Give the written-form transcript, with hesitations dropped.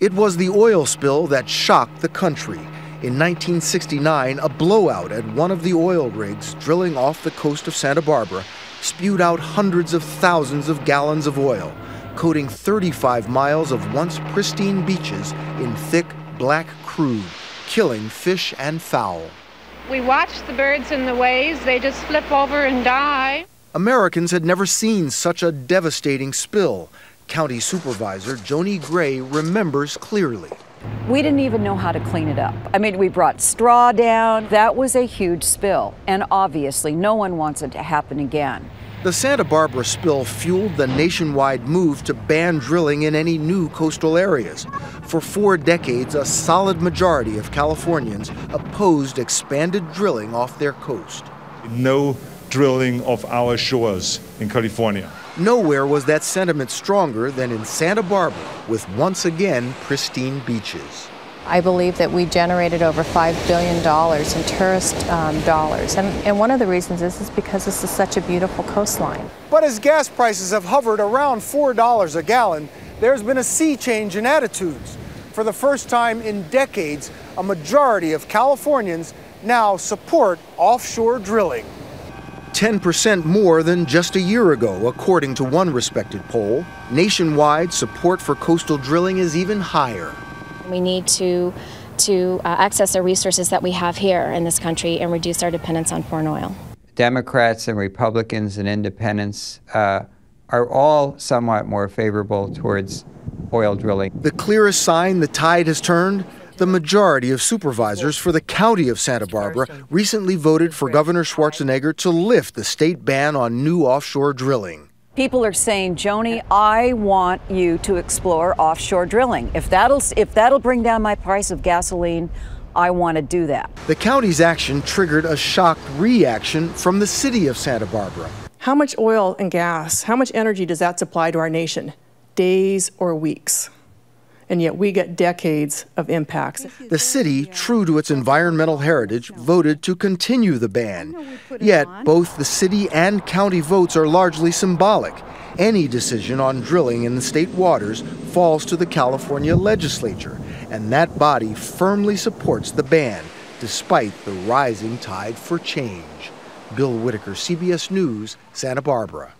It was the oil spill that shocked the country. In 1969, a blowout at one of the oil rigs drilling off the coast of Santa Barbara spewed out hundreds of thousands of gallons of oil, coating 35 miles of once pristine beaches in thick black crude, killing fish and fowl. We watch the birds in the waves. They just flip over and die. Americans had never seen such a devastating spill. County Supervisor Joni Gray remembers clearly. We didn't even know how to clean it up. I mean, we brought straw down. That was a huge spill, and obviously no one wants it to happen again. The Santa Barbara spill fueled the nationwide move to ban drilling in any new coastal areas. For 4 decades, a solid majority of Californians opposed expanded drilling off their coast. No drilling off our shores in California. Nowhere was that sentiment stronger than in Santa Barbara, with once again pristine beaches. I believe that we generated over $5 billion in tourist dollars. And one of the reasons is because this is such a beautiful coastline. But as gas prices have hovered around $4 a gallon, there's been a sea change in attitudes. For the first time in decades, a majority of Californians now support offshore drilling. 10% more than just a year ago, according to one respected poll. Nationwide, support for coastal drilling is even higher. We need to access the resources that we have here in this country and reduce our dependence on foreign oil. Democrats and Republicans and independents are all somewhat more favorable towards oil drilling. The clearest sign the tide has turned? The majority of supervisors for the county of Santa Barbara recently voted for Governor Schwarzenegger to lift the state ban on new offshore drilling. People are saying, Joni, I want you to explore offshore drilling. If that'll bring down my price of gasoline, I want to do that. The county's action triggered a shocked reaction from the city of Santa Barbara. How much oil and gas, how much energy does that supply to our nation? Days or weeks? And yet we get decades of impacts. The city, true to its environmental heritage, voted to continue the ban. Yet both the city and county votes are largely symbolic. Any decision on drilling in the state waters falls to the California legislature, and that body firmly supports the ban, despite the rising tide for change. Bill Whitaker, CBS News, Santa Barbara.